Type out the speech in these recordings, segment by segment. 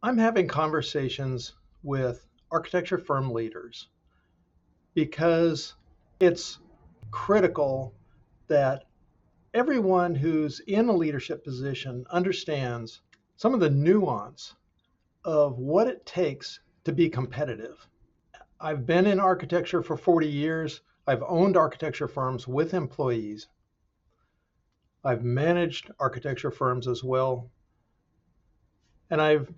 I'm having conversations with architecture firm leaders because it's critical that everyone who's in a leadership position understands some of the nuance of what it takes to be competitive. I've been in architecture for 40 years. I've owned architecture firms with employees. I've managed architecture firms as well. And I've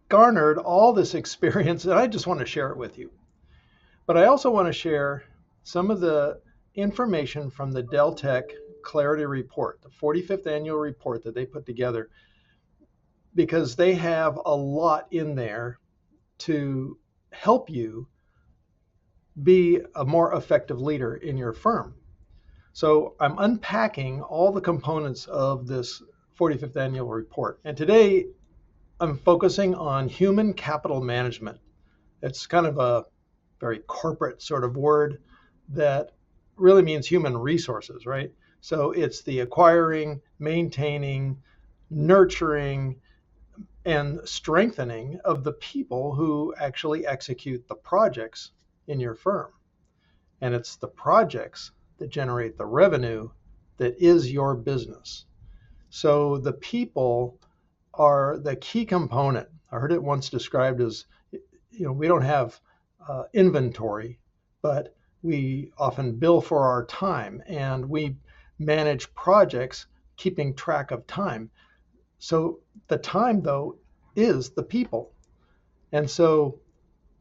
garnered all this experience, and I just want to share it with you. But I also want to share some of the information from the Deltek Clarity Report, the 45th annual report that they put together, because they have a lot in there to help you be a more effective leader in your firm. So I'm unpacking all the components of this 45th annual report. And today I'm focusing on human capital management. It's kind of a very corporate sort of word that really means human resources, right? So it's the acquiring, maintaining, nurturing, and strengthening of the people who actually execute the projects in your firm. And it's the projects that generate the revenue that is your business. So the people are the key component. I heard it once described as, we don't have inventory, but we often bill for our time and we manage projects keeping track of time. So the time, though, is the people. And so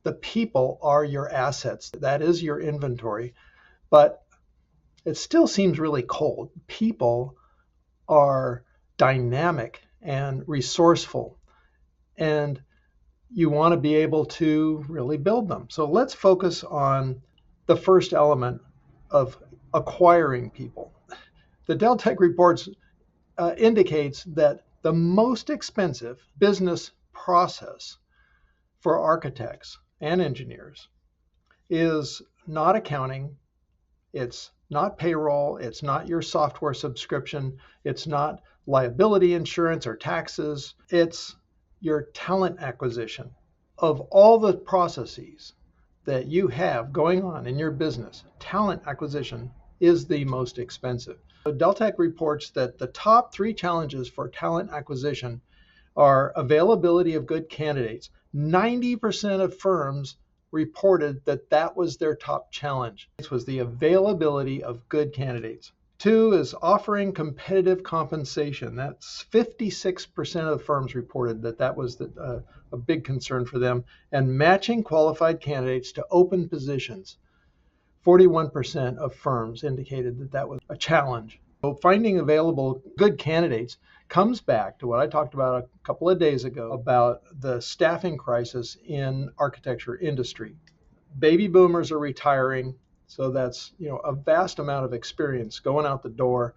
the people are your assets. That is your inventory. But it still seems really cold. People are dynamic and resourceful, and you want to be able to really build them. So let's focus on the first element of acquiring people. The Deltek reports indicates that the most expensive business process for architects and engineers is not accounting, it's not payroll, it's not your software subscription, it's not liability insurance or taxes, it's your talent acquisition. Of all the processes that you have going on in your business, talent acquisition is the most expensive. So Deltek reports that the top 3 challenges for talent acquisition are availability of good candidates. 90% of firms reported that that was their top challenge. This was the availability of good candidates. 2 is offering competitive compensation. That's 56% of the firms reported that that was a big concern for them. And matching qualified candidates to open positions. 41% of firms indicated that that was a challenge. So finding available good candidates comes back to what I talked about a couple of days ago about the staffing crisis in architecture industry. Baby boomers are retiring, so that's a vast amount of experience going out the door,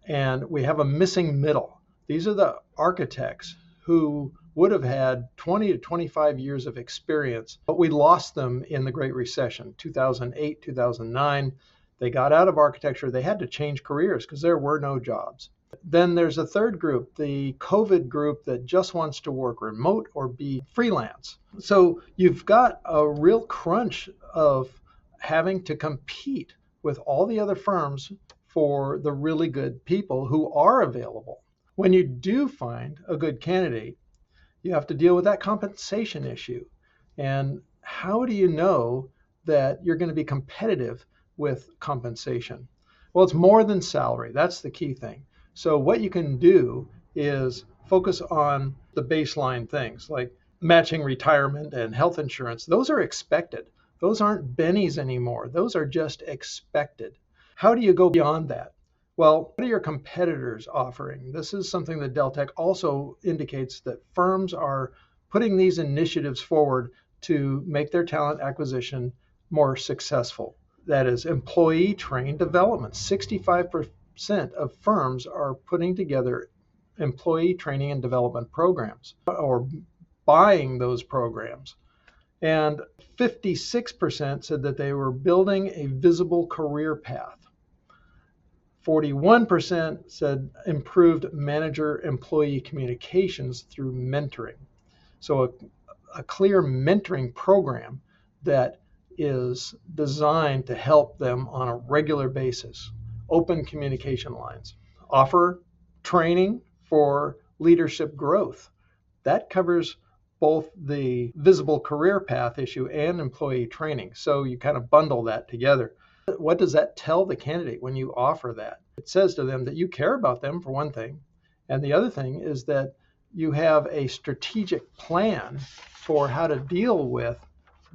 and we have a missing middle. These are the architects who would have had 20 to 25 years of experience, but we lost them in the Great Recession, 2008, 2009. They got out of architecture. They had to change careers because there were no jobs. Then there's a third group, the COVID group that just wants to work remote or be freelance. So you've got a real crunch of having to compete with all the other firms for the really good people who are available. When you do find a good candidate, you have to deal with that compensation issue. And how do you know that you're going to be competitive with compensation? Well, it's more than salary. That's the key thing. So what you can do is focus on the baseline things like matching retirement and health insurance. Those are expected. Those aren't bennies anymore. Those are just expected. How do you go beyond that? Well, what are your competitors offering? This is something that Deltek also indicates that firms are putting these initiatives forward to make their talent acquisition more successful. That is employee trained development. 65% of firms are putting together employee training and development programs or buying those programs. And 56% said that they were building a visible career path. 41% said improved manager-employee communications through mentoring. So a clear mentoring program that is designed to help them on a regular basis. Open communication lines. Offer training for leadership growth. That covers both the visible career path issue and employee training. So you kind of bundle that together. What does that tell the candidate when you offer that? It says to them that you care about them, for one thing. And the other thing is that you have a strategic plan for how to deal with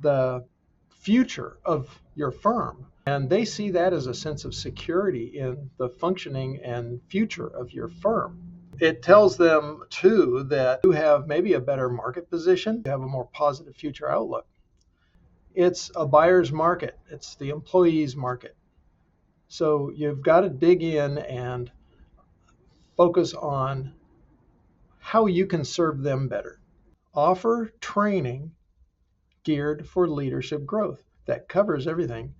the future of your firm. And they see that as a sense of security in the functioning and future of your firm. It tells them, too, that you have maybe a better market position, you have a more positive future outlook. It's a buyer's market, it's the employee's market. So you've got to dig in and focus on how you can serve them better. Offer training geared for leadership growth. That covers everything.